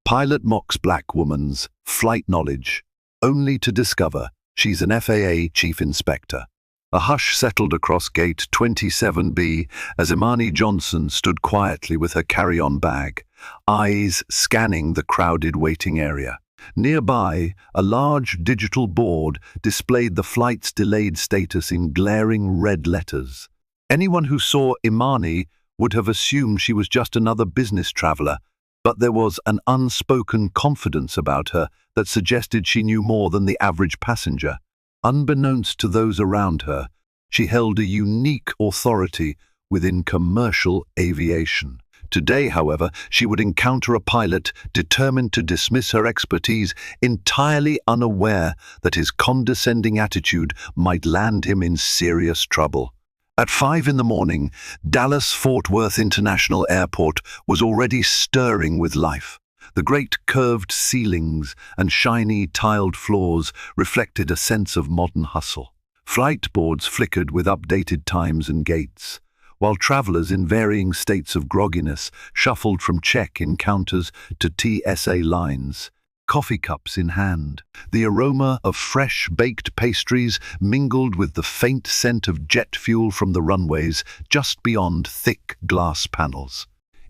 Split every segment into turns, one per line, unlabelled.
Pilot mocks black woman's flight knowledge, only to discover she's an FAA chief inspector. A hush settled across gate 27B as Imani Johnson stood quietly with her carry-on bag, eyes scanning the crowded waiting area. Nearby, a large digital board displayed the flight's delayed status in glaring red letters. Anyone who saw Imani would have assumed she was just another business traveler, but there was an unspoken confidence about her that suggested she knew more than the average passenger. Unbeknownst to those around her, she held a unique authority within commercial aviation. Today, however, she would encounter a pilot determined to dismiss her expertise, entirely unaware that his condescending attitude might land him in serious trouble. At 5 in the morning, Dallas-Fort Worth International Airport was already stirring with life. The great curved ceilings and shiny tiled floors reflected a sense of modern hustle. Flight boards flickered with updated times and gates, while travelers in varying states of grogginess shuffled from check-in counters to TSA lines, coffee cups in hand. The aroma of fresh baked pastries mingled with the faint scent of jet fuel from the runways just beyond thick glass panels.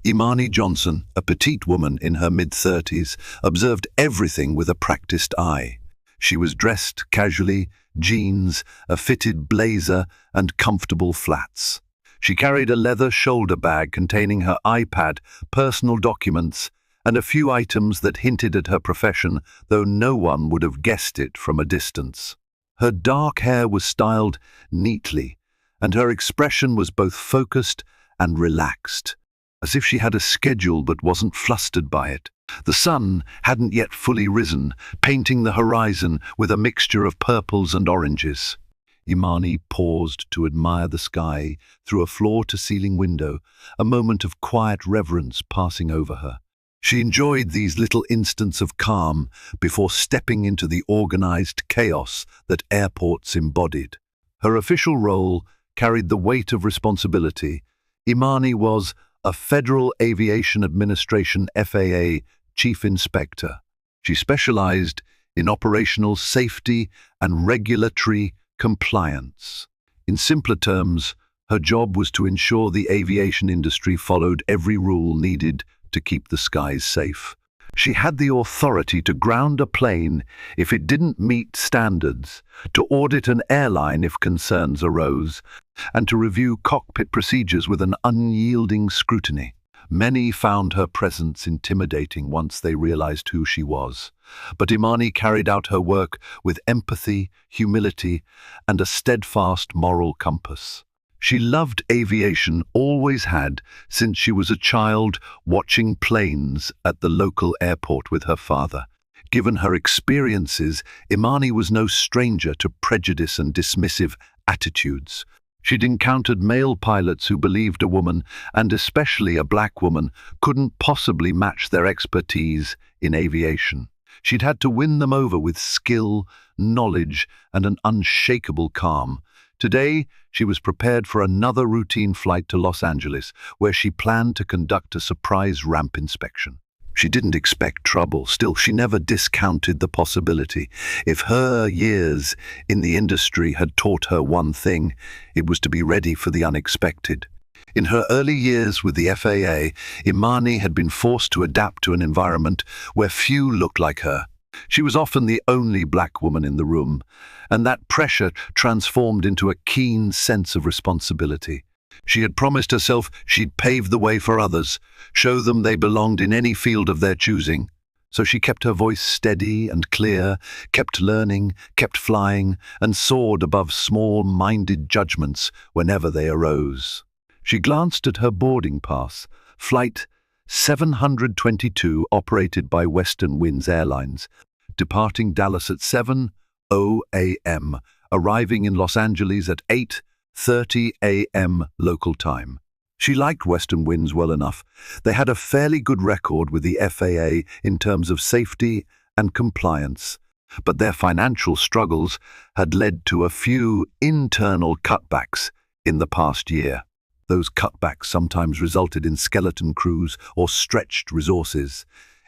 Imani Johnson, a petite woman in her mid-30s, observed everything with a practiced eye. She was dressed casually, jeans, a fitted blazer, and comfortable flats. She carried a leather shoulder bag containing her iPad, personal documents, and a few items that hinted at her profession, though no one would have guessed it from a distance. Her dark hair was styled neatly, and her expression was both focused and relaxed, as if she had a schedule but wasn't flustered by it. The sun hadn't yet fully risen, painting the horizon with a mixture of purples and oranges. Imani paused to admire the sky through a floor-to-ceiling window, a moment of quiet reverence passing over her. She enjoyed these little instants of calm before stepping into the organized chaos that airports embodied. Her official role carried the weight of responsibility. Imani was a Federal Aviation Administration FAA Chief Inspector. She specialized in operational safety and regulatory compliance. In simpler terms, her job was to ensure the aviation industry followed every rule needed to keep the skies safe. She had the authority to ground a plane if it didn't meet standards, to audit an airline if concerns arose, and to review cockpit procedures with an unyielding scrutiny. Many found her presence intimidating once they realized who she was, but Imani carried out her work with empathy, humility, and a steadfast moral compass. She loved aviation, always had, since she was a child watching planes at the local airport with her father. Given her experiences, Imani was no stranger to prejudice and dismissive attitudes. She'd encountered male pilots who believed a woman, and especially a black woman, couldn't possibly match their expertise in aviation. She'd had to win them over with skill, knowledge, and an unshakable calm. Today, she was prepared for another routine flight to Los Angeles, where she planned to conduct a surprise ramp inspection. She didn't expect trouble. Still, she never discounted the possibility. If her years in the industry had taught her one thing, it was to be ready for the unexpected. In her early years with the FAA, Imani had been forced to adapt to an environment where few looked like her. She was often the only black woman in the room, and that pressure transformed into a keen sense of responsibility. She had promised herself she'd pave the way for others, show them they belonged in any field of their choosing. So she kept her voice steady and clear, kept learning, kept flying, and soared above small-minded judgments whenever they arose. She glanced at her boarding pass, Flight 722, operated by Western Winds Airlines, departing Dallas at 7:00 a.m., arriving in Los Angeles at 8:30 a.m. local time. She liked Western Winds well enough. They had a fairly good record with the FAA in terms of safety and compliance, but their financial struggles had led to a few internal cutbacks in the past year. Those cutbacks sometimes resulted in skeleton crews or stretched resources.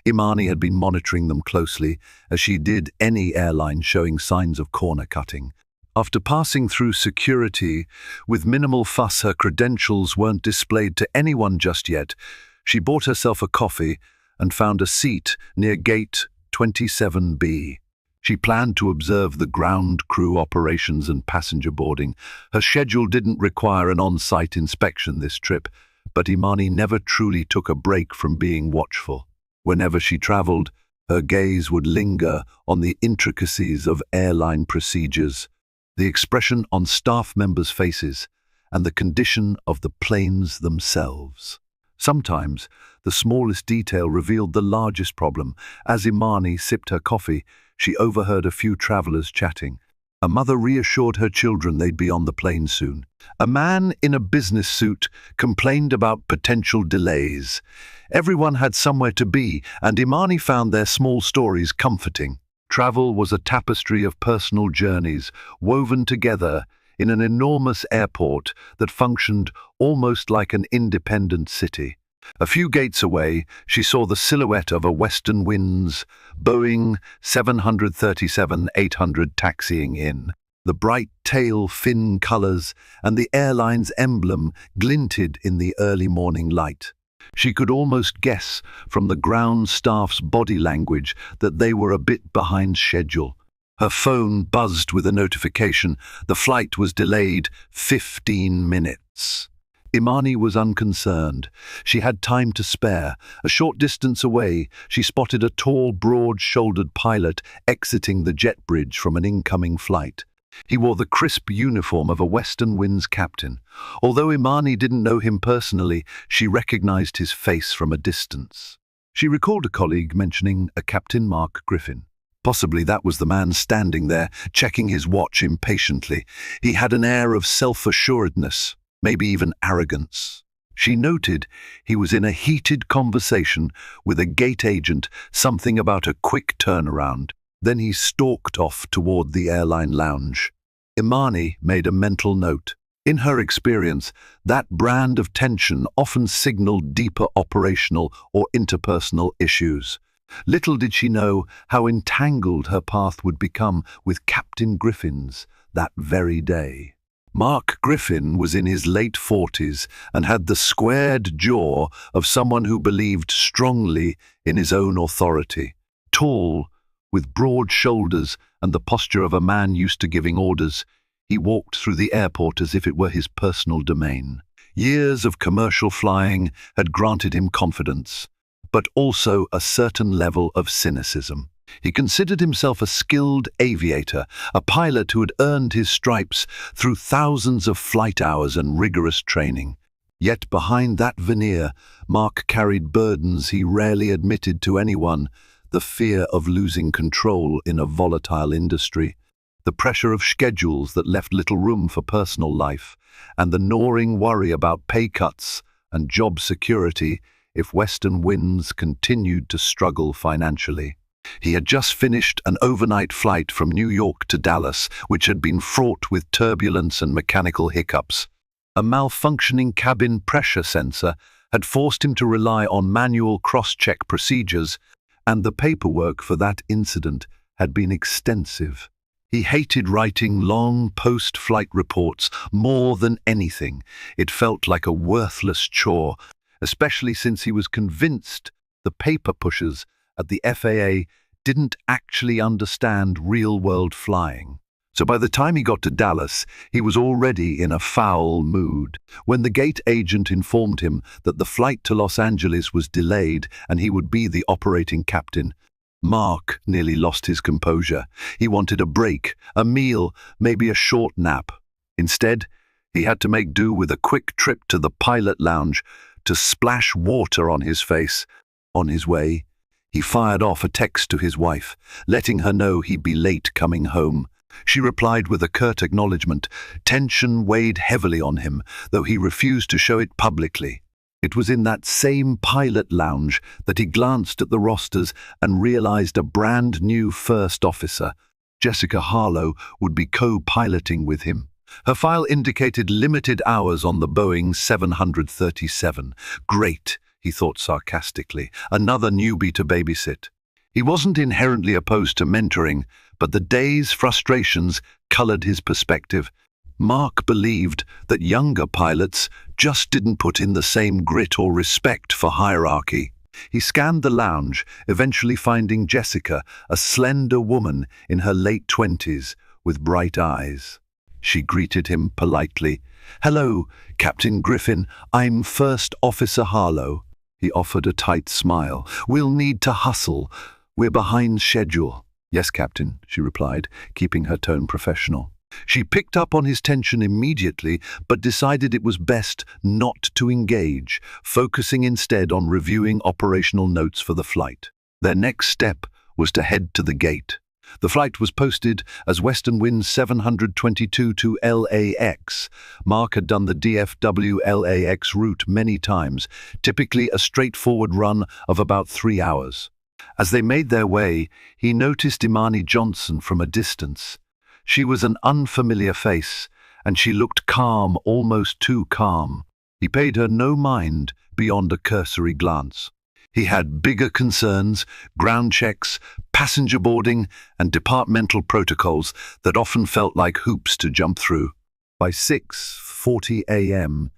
Imani had been monitoring them closely, as she did any airline showing signs of corner cutting. After passing through security, with minimal fuss, her credentials weren't displayed to anyone just yet. She bought herself a coffee and found a seat near gate 27B. She planned to observe the ground crew operations and passenger boarding. Her schedule didn't require an on-site inspection this trip, but Imani never truly took a break from being watchful. Whenever she traveled, her gaze would linger on the intricacies of airline procedures, the expression on staff members' faces, and the condition of the planes themselves. Sometimes, the smallest detail revealed the largest problem. As Imani sipped her coffee, she overheard a few travelers chatting. A mother reassured her children they'd be on the plane soon. A man in a business suit complained about potential delays. Everyone had somewhere to be, and Imani found their small stories comforting. Travel was a tapestry of personal journeys, woven together in an enormous airport that functioned almost like an independent city. A few gates away, she saw the silhouette of a Western Winds Boeing 737-800 taxiing in. The bright tail fin colors and the airline's emblem glinted in the early morning light. She could almost guess from the ground staff's body language that they were a bit behind schedule. Her phone buzzed with a notification. The flight was delayed 15 minutes. Imani was unconcerned. She had time to spare. A short distance away, she spotted a tall, broad-shouldered pilot exiting the jet bridge from an incoming flight. He wore the crisp uniform of a Western Winds captain. Although Imani didn't know him personally, she recognized his face from a distance. She recalled a colleague mentioning a Captain Mark Griffin. Possibly that was the man standing there, checking his watch impatiently. He had an air of self-assuredness, maybe even arrogance. She noted he was in a heated conversation with a gate agent, something about a quick turnaround. Then he stalked off toward the airline lounge. Imani made a mental note. In her experience, that brand of tension often signaled deeper operational or interpersonal issues. Little did she know how entangled her path would become with Captain Griffin's that very day. Mark Griffin was in his late 40s and had the squared jaw of someone who believed strongly in his own authority. Tall, with broad shoulders and the posture of a man used to giving orders, he walked through the airport as if it were his personal domain. Years of commercial flying had granted him confidence, but also a certain level of cynicism. He considered himself a skilled aviator, a pilot who had earned his stripes through thousands of flight hours and rigorous training. Yet behind that veneer, Mark carried burdens he rarely admitted to anyone: the fear of losing control in a volatile industry, the pressure of schedules that left little room for personal life, and the gnawing worry about pay cuts and job security if Western Winds continued to struggle financially. He had just finished an overnight flight from New York to Dallas, which had been fraught with turbulence and mechanical hiccups. A malfunctioning cabin pressure sensor had forced him to rely on manual cross-check procedures, and the paperwork for that incident had been extensive. He hated writing long post-flight reports more than anything. It felt like a worthless chore, especially since he was convinced the paper pushers at the FAA didn't actually understand real-world flying. So by the time he got to Dallas, he was already in a foul mood. When the gate agent informed him that the flight to Los Angeles was delayed and he would be the operating captain, Mark nearly lost his composure. He wanted a break, a meal, maybe a short nap. Instead, he had to make do with a quick trip to the pilot lounge to splash water on his face. On his way, he fired off a text to his wife, letting her know he'd be late coming home. She replied with a curt acknowledgement. Tension weighed heavily on him, though he refused to show it publicly. It was in that same pilot lounge that he glanced at the rosters and realized a brand new first officer, Jessica Harlow, would be co-piloting with him. Her file indicated limited hours on the Boeing 737. Great, he thought sarcastically. Another newbie to babysit. He wasn't inherently opposed to mentoring, but the day's frustrations colored his perspective. Mark believed that younger pilots just didn't put in the same grit or respect for hierarchy. He scanned the lounge, eventually finding Jessica, a slender woman in her late 20s, with bright eyes. She greeted him politely. "Hello, Captain Griffin. I'm First Officer Harlow." He offered a tight smile. "We'll need to hustle. We're behind schedule." "Yes, Captain," she replied, keeping her tone professional. She picked up on his tension immediately, but decided it was best not to engage, focusing instead on reviewing operational notes for the flight. Their next step was to head to the gate. The flight was posted as Western Wind 722 to LAX. Mark had done the DFW LAX route many times, typically a straightforward run of about 3 hours. As they made their way, he noticed Imani Johnson from a distance. She was an unfamiliar face, and she looked calm, almost too calm. He paid her no mind beyond a cursory glance. He had bigger concerns, ground checks, passenger boarding, and departmental protocols that often felt like hoops to jump through. By 6:40 a.m.,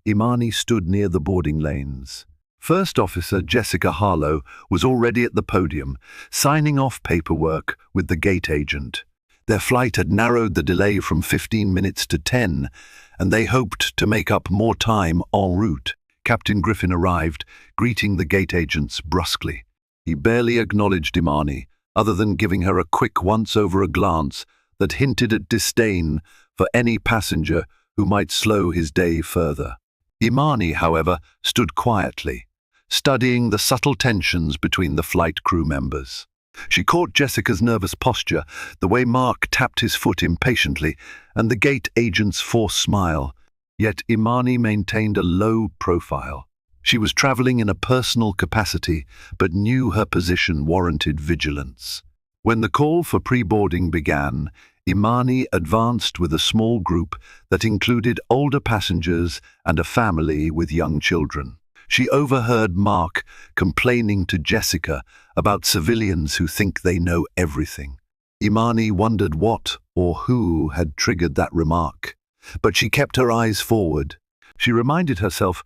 Imani stood near the boarding lanes. First Officer Jessica Harlow was already at the podium, signing off paperwork with the gate agent. Their flight had narrowed the delay from 15 minutes to 10, and they hoped to make up more time en route. Captain Griffin arrived, greeting the gate agents brusquely. He barely acknowledged Imani, other than giving her a quick once-over glance that hinted at disdain for any passenger who might slow his day further. Imani, however, stood quietly, studying the subtle tensions between the flight crew members. She caught Jessica's nervous posture, the way Mark tapped his foot impatiently, and the gate agent's forced smile. Yet Imani maintained a low profile. She was traveling in a personal capacity, but knew her position warranted vigilance. When the call for pre-boarding began, Imani advanced with a small group that included older passengers and a family with young children. She overheard Mark complaining to Jessica about civilians who think they know everything. Imani wondered what or who had triggered that remark, but she kept her eyes forward. She reminded herself,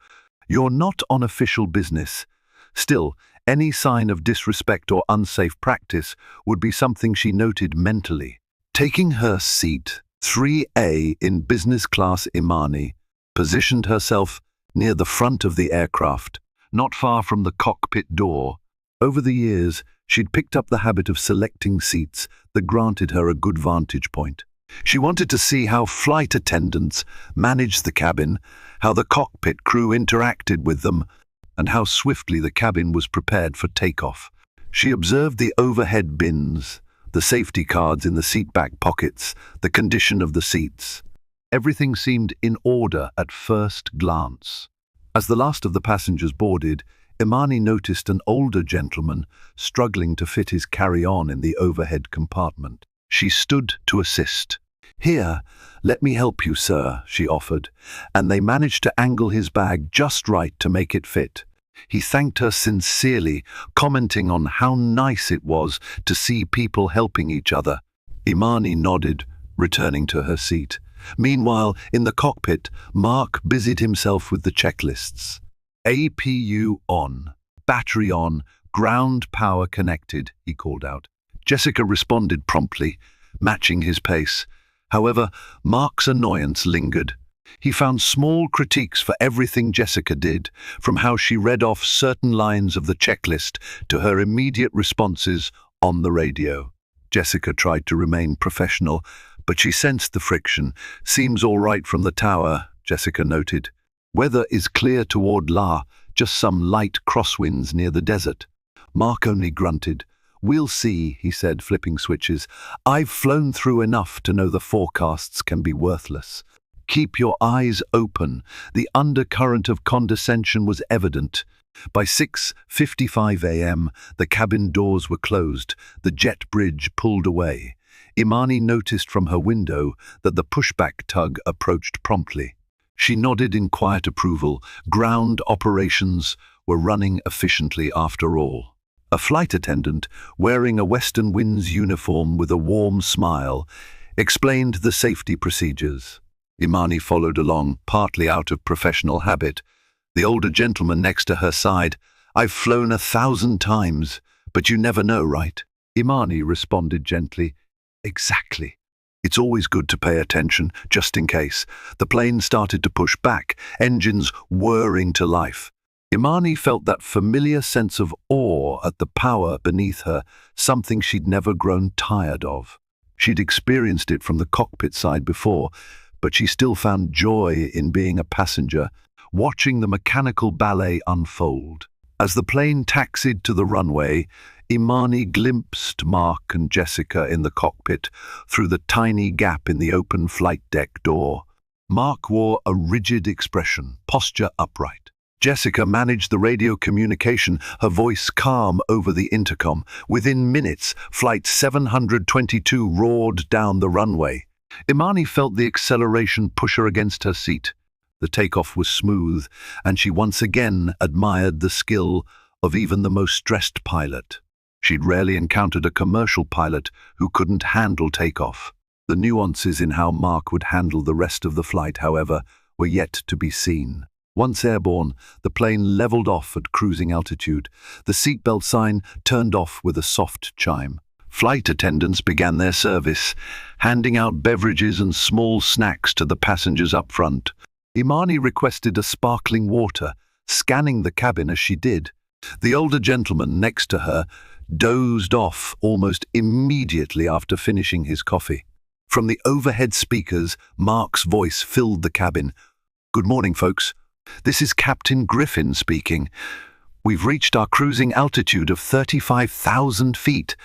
"You're not on official business." Still, any sign of disrespect or unsafe practice would be something she noted mentally. Taking her seat, 3A in business class, Imani positioned herself near the front of the aircraft, not far from the cockpit door. Over the years, she'd picked up the habit of selecting seats that granted her a good vantage point. She wanted to see how flight attendants managed the cabin, how the cockpit crew interacted with them, and how swiftly the cabin was prepared for takeoff. She observed the overhead bins, the safety cards in the seatback pockets, the condition of the seats. Everything seemed in order at first glance. As the last of the passengers boarded, Imani noticed an older gentleman struggling to fit his carry-on in the overhead compartment. She stood to assist. "Here, let me help you, sir," she offered, and they managed to angle his bag just right to make it fit. He thanked her sincerely, commenting on how nice it was to see people helping each other. Imani nodded, returning to her seat. Meanwhile, in the cockpit, Mark busied himself with the checklists. APU on, battery on, ground power connected, he called out. Jessica responded promptly, matching his pace. However, Mark's annoyance lingered. He found small critiques for everything Jessica did, from how she read off certain lines of the checklist to her immediate responses on the radio. Jessica tried to remain professional, but she sensed the friction. "Seems all right from the tower," Jessica noted. "Weather is clear toward La, just some light crosswinds near the desert." Mark only grunted. "We'll see," he said, flipping switches. "I've flown through enough to know the forecasts can be worthless." "Keep your eyes open." The undercurrent of condescension was evident. By 6:55 a.m., the cabin doors were closed, the jet bridge pulled away. Imani noticed from her window that the pushback tug approached promptly. She nodded in quiet approval. Ground operations were running efficiently after all. A flight attendant, wearing a Western Winds uniform with a warm smile, explained the safety procedures. Imani followed along, partly out of professional habit. The older gentleman next to her sighed. "I've flown 1,000 times, but you never know, right?" Imani responded gently. "Exactly. It's always good to pay attention, just in case." The plane started to push back, engines whirring to life. Imani felt that familiar sense of awe at the power beneath her, something she'd never grown tired of. She'd experienced it from the cockpit side before, but she still found joy in being a passenger, watching the mechanical ballet unfold. As the plane taxied to the runway, Imani glimpsed Mark and Jessica in the cockpit through the tiny gap in the open flight deck door. Mark wore a rigid expression, posture upright. Jessica managed the radio communication, her voice calm over the intercom. Within minutes, Flight 722 roared down the runway. Imani felt the acceleration push her against her seat. The takeoff was smooth, and she once again admired the skill of even the most stressed pilot. She'd rarely encountered a commercial pilot who couldn't handle takeoff. The nuances in how Mark would handle the rest of the flight, however, were yet to be seen. Once airborne, the plane leveled off at cruising altitude. The seatbelt sign turned off with a soft chime. Flight attendants began their service, handing out beverages and small snacks to the passengers up front. Imani requested a sparkling water, scanning the cabin as she did. The older gentleman next to her dozed off almost immediately after finishing his coffee. From the overhead speakers, Mark's voice filled the cabin. "Good morning, folks. This is Captain Griffin speaking. We've reached our cruising altitude of 35,000 feet.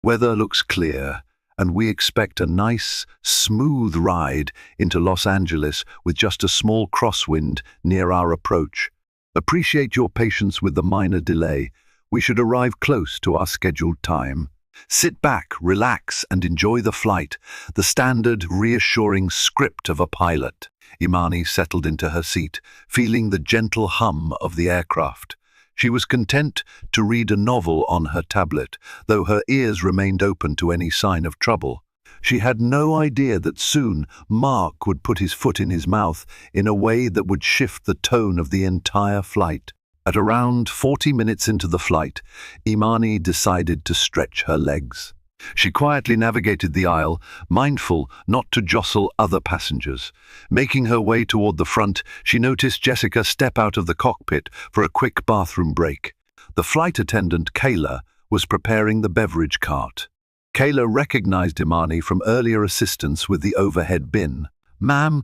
Weather looks clear, and we expect a nice, smooth ride into Los Angeles with just a small crosswind near our approach. Appreciate your patience with the minor delay. We should arrive close to our scheduled time. Sit back, relax, and enjoy the flight," the standard, reassuring script of a pilot. Imani settled into her seat, feeling the gentle hum of the aircraft. She was content to read a novel on her tablet, though her ears remained open to any sign of trouble. She had no idea that soon Mark would put his foot in his mouth in a way that would shift the tone of the entire flight. At around 40 minutes into the flight, Imani decided to stretch her legs. She quietly navigated the aisle, mindful not to jostle other passengers. Making her way toward the front, she noticed Jessica step out of the cockpit for a quick bathroom break. The flight attendant, Kayla, was preparing the beverage cart. Kayla recognized Imani from earlier assistance with the overhead bin. "Ma'am,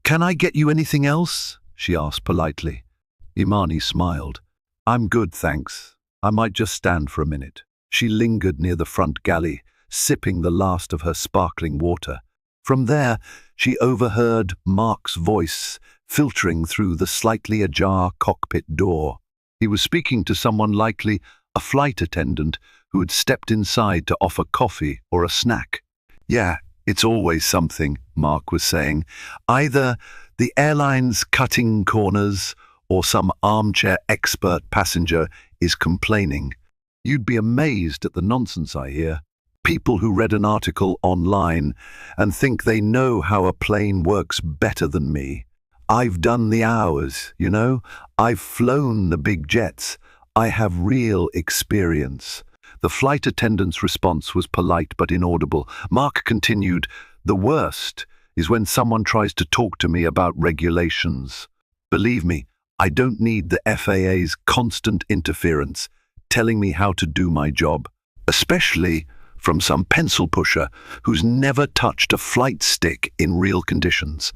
can I get you anything else?" she asked politely. Imani smiled. "I'm good, thanks. I might just stand for a minute." She lingered near the front galley, sipping the last of her sparkling water. From there, she overheard Mark's voice filtering through the slightly ajar cockpit door. He was speaking to someone, likely a flight attendant, who had stepped inside to offer coffee or a snack. "Yeah, it's always something," Mark was saying. "Either the airline's cutting corners or some armchair expert passenger is complaining. You'd be amazed at the nonsense I hear. People who read an article online and think they know how a plane works better than me. I've done the hours, you know. I've flown the big jets. I have real experience." The flight attendant's response was polite but inaudible. Mark continued, "The worst is when someone tries to talk to me about regulations. Believe me, I don't need the FAA's constant interference telling me how to do my job, especially from some pencil pusher who's never touched a flight stick in real conditions."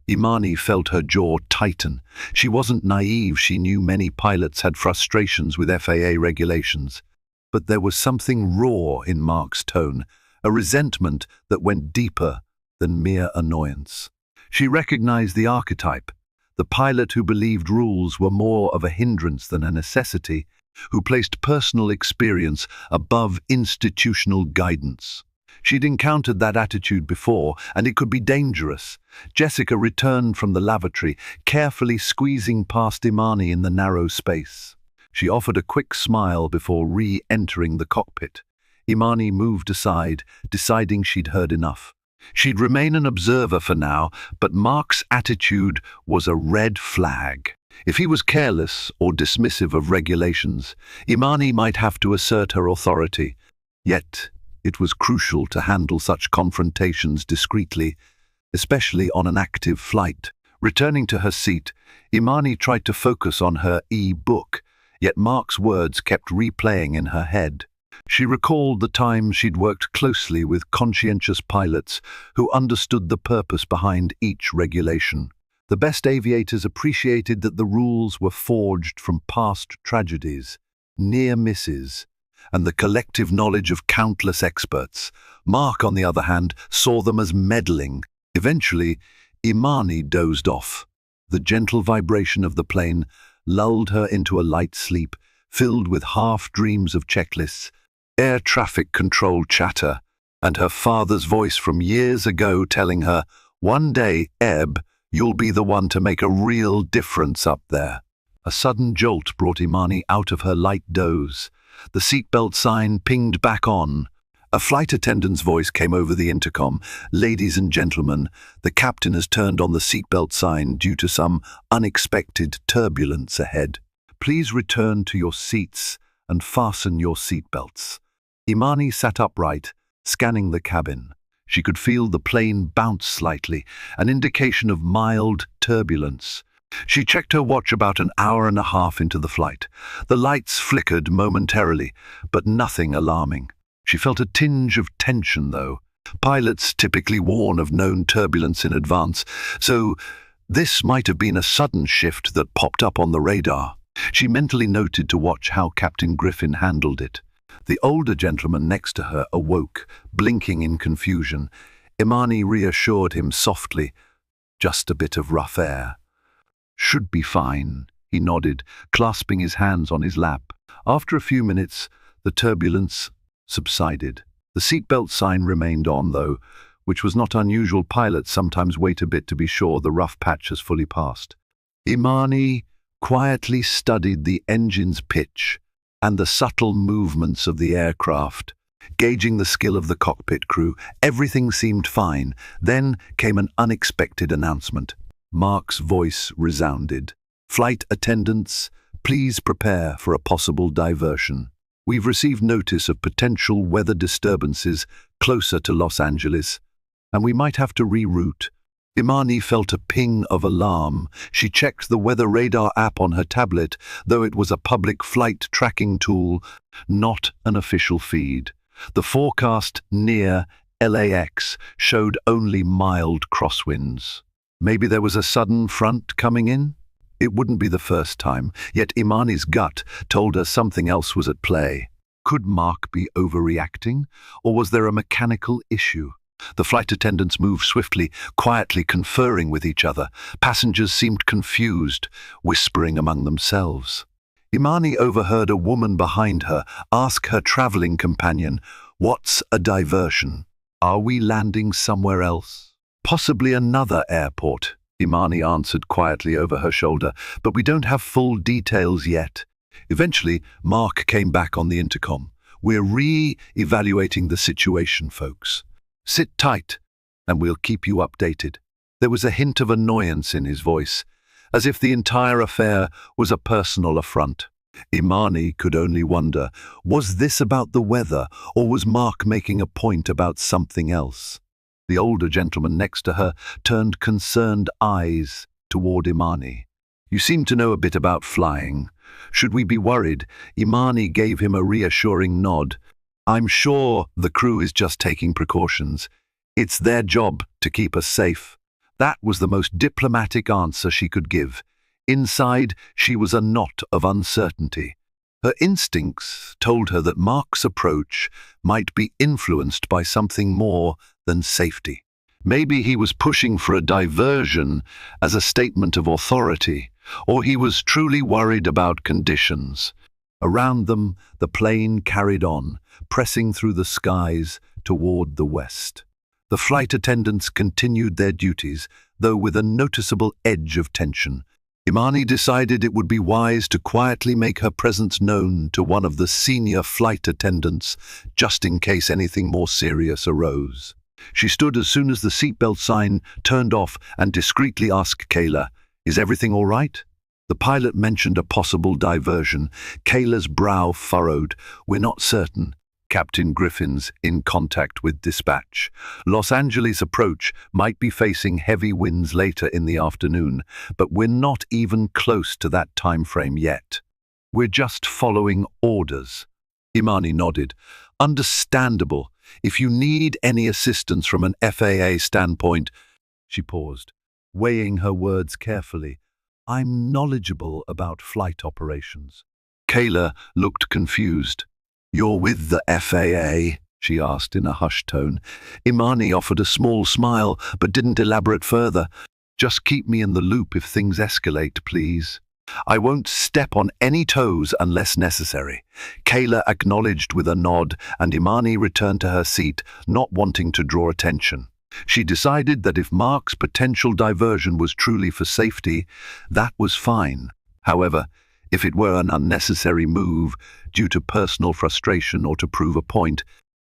Imani felt her jaw tighten. She wasn't naive. She knew many pilots had frustrations with FAA regulations. But there was something raw in Mark's tone, a resentment that went deeper than mere annoyance. She recognized the archetype, the pilot who believed rules were more of a hindrance than a necessity, who placed personal experience above institutional guidance. She'd encountered that attitude before, and it could be dangerous. Jessica returned from the lavatory, carefully squeezing past Imani in the narrow space. She offered a quick smile before re-entering the cockpit. Imani moved aside, deciding she'd heard enough. She'd remain an observer for now, but Mark's attitude was a red flag. If he was careless or dismissive of regulations, Imani might have to assert her authority. Yet, it was crucial to handle such confrontations discreetly, especially on an active flight. Returning to her seat, Imani tried to focus on her e-book, yet Mark's words kept replaying in her head. She recalled the times she'd worked closely with conscientious pilots who understood the purpose behind each regulation. The best aviators appreciated that the rules were forged from past tragedies, near misses, and the collective knowledge of countless experts. Mark, on the other hand, saw them as meddling. Eventually, Imani dozed off. The gentle vibration of the plane lulled her into a light sleep, filled with half-dreams of checklists, air traffic control chatter, and her father's voice from years ago telling her, "One day, Eb, you'll be the one to make a real difference up there." A sudden jolt brought Imani out of her light doze. The seatbelt sign pinged back on. A flight attendant's voice came over the intercom. "Ladies and gentlemen, the captain has turned on the seatbelt sign due to some unexpected turbulence ahead. Please return to your seats and fasten your seatbelts." Imani sat upright, scanning the cabin. She could feel the plane bounce slightly, an indication of mild turbulence. She checked her watch about an hour and a half into the flight. The lights flickered momentarily, but nothing alarming. She felt a tinge of tension, though. Pilots typically warn of known turbulence in advance, so this might have been a sudden shift that popped up on the radar. She mentally noted to watch how Captain Griffin handled it. The older gentleman next to her awoke, blinking in confusion. Imani reassured him softly, "Just a bit of rough air." "Should be fine," he nodded, clasping his hands on his lap. After a few minutes, the turbulence subsided. The seatbelt sign remained on, though, which was not unusual. Pilots sometimes wait a bit to be sure the rough patch has fully passed. Imani quietly studied the engine's pitch and the subtle movements of the aircraft, gauging the skill of the cockpit crew. Everything seemed fine. Then came an unexpected announcement. Mark's voice resounded. "Flight attendants, please prepare for a possible diversion. We've received notice of potential weather disturbances closer to Los Angeles, and we might have to reroute." Imani felt a ping of alarm. She checked the weather radar app on her tablet, though it was a public flight tracking tool, not an official feed. The forecast near LAX showed only mild crosswinds. Maybe there was a sudden front coming in? It wouldn't be the first time, yet Imani's gut told her something else was at play. Could Mark be overreacting, or was there a mechanical issue? The flight attendants moved swiftly, quietly conferring with each other. Passengers seemed confused, whispering among themselves. Imani overheard a woman behind her ask her traveling companion, "What's a diversion? Are we landing somewhere else?" "Possibly another airport," Imani answered quietly over her shoulder, "but we don't have full details yet." Eventually, Mark came back on the intercom. "We're re-evaluating the situation, folks. Sit tight, and we'll keep you updated." There was a hint of annoyance in his voice, as if the entire affair was a personal affront. Imani could only wonder, was this about the weather, or was Mark making a point about something else? The older gentleman next to her turned concerned eyes toward Imani. "You seem to know a bit about flying. Should we be worried?" Imani gave him a reassuring nod. "I'm sure the crew is just taking precautions. It's their job to keep us safe." That was the most diplomatic answer she could give. Inside, she was a knot of uncertainty. Her instincts told her that Mark's approach might be influenced by something more than safety. Maybe he was pushing for a diversion as a statement of authority, or he was truly worried about conditions. Around them, the plane carried on, pressing through the skies toward the west. The flight attendants continued their duties, though with a noticeable edge of tension. Imani decided it would be wise to quietly make her presence known to one of the senior flight attendants, just in case anything more serious arose. She stood as soon as the seatbelt sign turned off and discreetly asked Kayla, "Is everything all right?" The pilot mentioned a possible diversion. Kayla's brow furrowed. "We're not certain." Captain Griffin's in contact with dispatch. Los Angeles approach might be facing heavy winds later in the afternoon, but we're not even close to that time frame yet. We're just following orders. Imani nodded. Understandable. If you need any assistance from an FAA standpoint. She paused, weighing her words carefully. I'm knowledgeable about flight operations. Kayla looked confused. You're with the FAA? She asked in a hushed tone. Imani offered a small smile, but didn't elaborate further. Just keep me in the loop if things escalate, please. I won't step on any toes unless necessary. Kayla acknowledged with a nod, and Imani returned to her seat, not wanting to draw attention. She decided that if Mark's potential diversion was truly for safety, that was fine. However, if it were an unnecessary move due to personal frustration or to prove a point,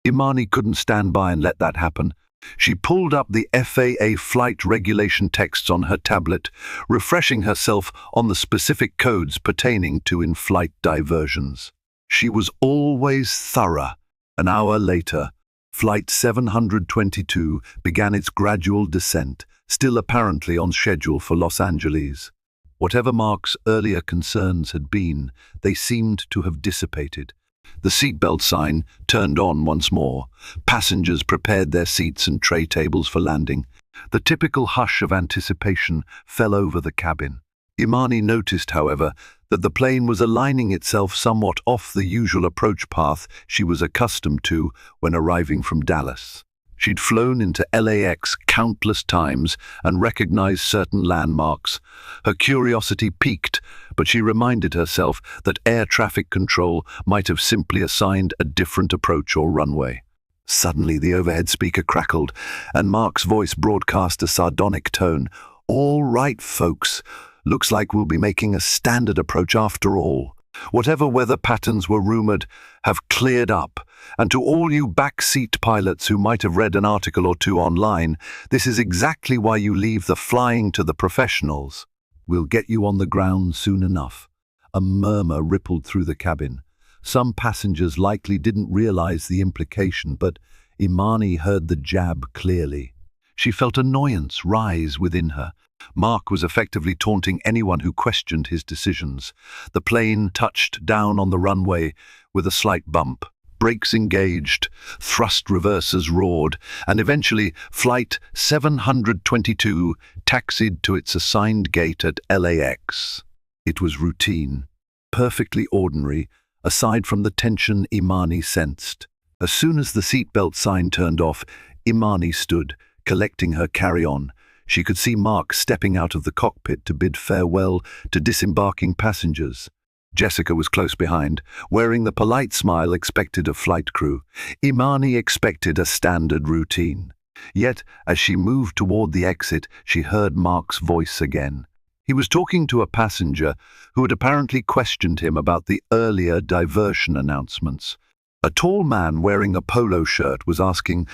Imani couldn't stand by and let that happen. She pulled up the FAA flight regulation texts on her tablet, refreshing herself on the specific codes pertaining to in-flight diversions. She was always thorough. An hour later, Flight 722 began its gradual descent, still apparently on schedule for Los Angeles. Whatever Mark's earlier concerns had been, they seemed to have dissipated. The seatbelt sign turned on once more. Passengers prepared their seats and tray tables for landing. The typical hush of anticipation fell over the cabin. Imani noticed, however, that the plane was aligning itself somewhat off the usual approach path she was accustomed to when arriving from Dallas. She'd flown into LAX countless times and recognized certain landmarks. Her curiosity piqued, but she reminded herself that air traffic control might have simply assigned a different approach or runway. Suddenly, the overhead speaker crackled, and Mark's voice broadcast a sardonic tone. All right, folks. Looks like we'll be making a standard approach after all. Whatever weather patterns were rumored have cleared up, and to all you backseat pilots who might have read an article or two online, this is exactly why you leave the flying to the professionals. We'll get you on the ground soon enough. A murmur rippled through the cabin. Some passengers likely didn't realize the implication, but Imani heard the jab clearly. She felt annoyance rise within her. Mark was effectively taunting anyone who questioned his decisions. The plane touched down on the runway with a slight bump. Brakes engaged, thrust reversers roared, and eventually Flight 722 taxied to its assigned gate at LAX. It was routine, perfectly ordinary, aside from the tension Imani sensed. As soon as the seatbelt sign turned off, Imani stood, collecting her carry-on. She could see Mark stepping out of the cockpit to bid farewell to disembarking passengers. Jessica was close behind, wearing the polite smile expected of flight crew. Imani expected a standard routine. Yet, as she moved toward the exit, she heard Mark's voice again. He was talking to a passenger who had apparently questioned him about the earlier diversion announcements. A tall man wearing a polo shirt was asking,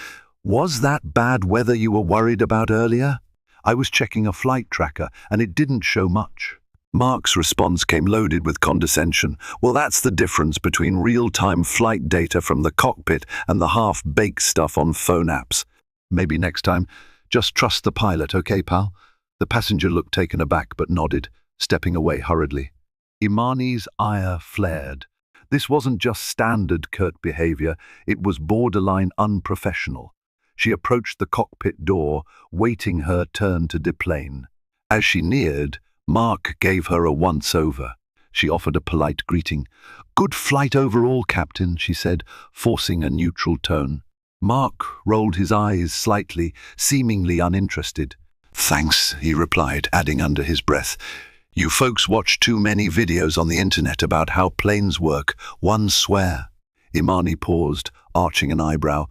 "Was that bad weather you were worried about earlier? I was checking a flight tracker, and it didn't show much." Mark's response came loaded with condescension. "Well, that's the difference between real-time flight data from the cockpit and the half-baked stuff on phone apps. Maybe next time, just trust the pilot, okay, pal?" The passenger looked taken aback but nodded, stepping away hurriedly. Imani's ire flared. This wasn't just standard curt behavior, it was borderline unprofessional. She approached the cockpit door, waiting her turn to deplane. As she neared, Mark gave her a once-over. She offered a polite greeting. "Good flight overall, Captain," she said, forcing a neutral tone. Mark rolled his eyes slightly, seemingly uninterested. "Thanks," he replied, adding under his breath, "You folks watch too many videos on the internet about how planes work, one swear." Imani paused, arching an eyebrow.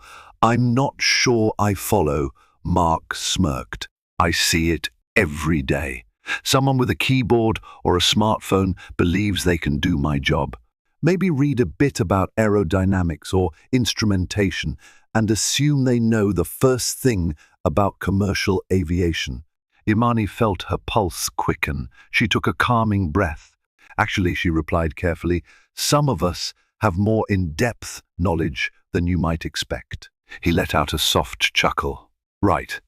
I'm not sure I follow, Mark smirked. I see it every day. Someone with a keyboard or a smartphone believes they can do my job. Maybe read a bit about aerodynamics or instrumentation and assume they know the first thing about commercial aviation. Imani felt her pulse quicken. She took a calming breath. Actually, she replied carefully, some of us have more in-depth knowledge than you might expect. He let out a soft chuckle. Right.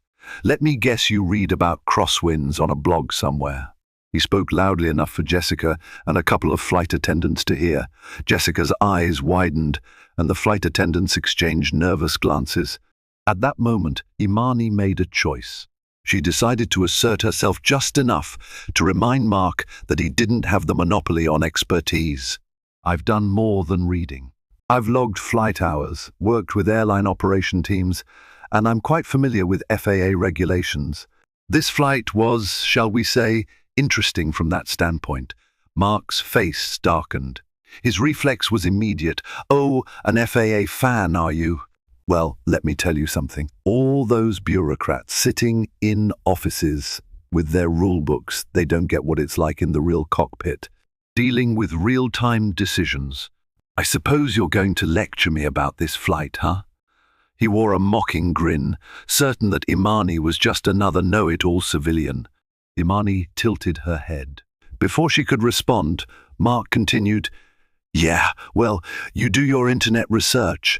Let me guess you read about crosswinds on a blog somewhere. He spoke loudly enough for Jessica and a couple of flight attendants to hear. Jessica's eyes widened, and the flight attendants exchanged nervous glances. At that moment, Imani made a choice. She decided to assert herself just enough to remind Mark that he didn't have the monopoly on expertise. I've done more than reading. I've logged flight hours, worked with airline operation teams, and I'm quite familiar with FAA regulations. This flight was, shall we say, interesting from that standpoint. Mark's face darkened. His reflex was immediate. Oh, an FAA fan, are you? Well, let me tell you something. All those bureaucrats sitting in offices with their rule books, they don't get what it's like in the real cockpit. Dealing with real-time decisions. I suppose you're going to lecture me about this flight, huh? He wore a mocking grin, certain that Imani was just another know-it-all civilian. Imani tilted her head. Before she could respond, Mark continued, Yeah, well, you do your internet research.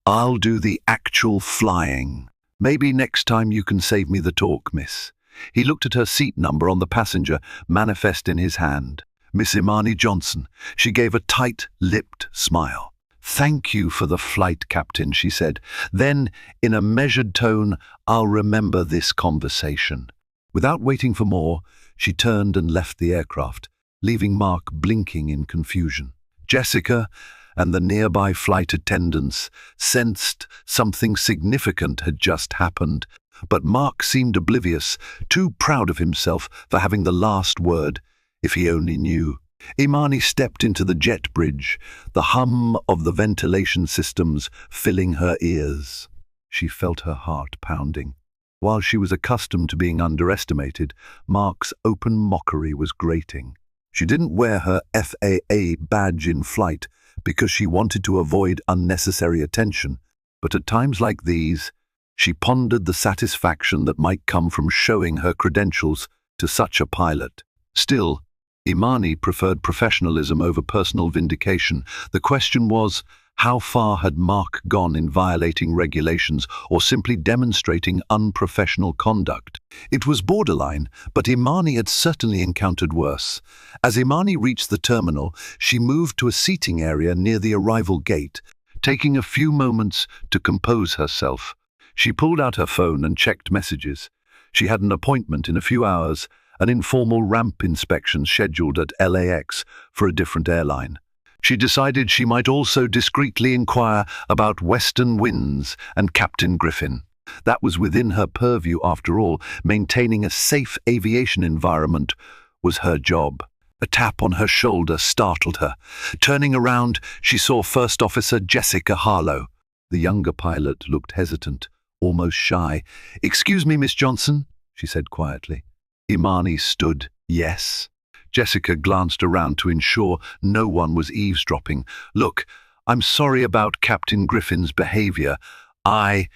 I'll do the actual flying. Maybe next time you can save me the talk, miss. He looked at her seat number on the passenger, manifest in his hand. Miss Imani Johnson. She gave a tight-lipped smile. Thank you for the flight, Captain, she said. Then, in a measured tone, I'll remember this conversation. Without waiting for more, she turned and left the aircraft, leaving Mark blinking in confusion. Jessica and the nearby flight attendants sensed something significant had just happened, but Mark seemed oblivious, too proud of himself for having the last word, if he only knew. Imani stepped into the jet bridge, the hum of the ventilation systems filling her ears. She felt her heart pounding. While she was accustomed to being underestimated, Mark's open mockery was grating. She didn't wear her FAA badge in flight because she wanted to avoid unnecessary attention, but at times like these, she pondered the satisfaction that might come from showing her credentials to such a pilot. Still, Imani preferred professionalism over personal vindication. The question was, how far had Mark gone in violating regulations or simply demonstrating unprofessional conduct? It was borderline, but Imani had certainly encountered worse. As Imani reached the terminal, she moved to a seating area near the arrival gate, taking a few moments to compose herself. She pulled out her phone and checked messages. She had an appointment in a few hours, an informal ramp inspection scheduled at LAX for a different airline. She decided she might also discreetly inquire about Western Winds and Captain Griffin. That was within her purview after all. Maintaining a safe aviation environment was her job. A tap on her shoulder startled her. Turning around, she saw First Officer Jessica Harlow. The younger pilot looked hesitant, almost shy. "Excuse me, Miss Johnson," she said quietly. Imani stood. "Yes." Jessica glanced around to ensure no one was eavesdropping. "Look, I'm sorry about Captain Griffin's behavior. I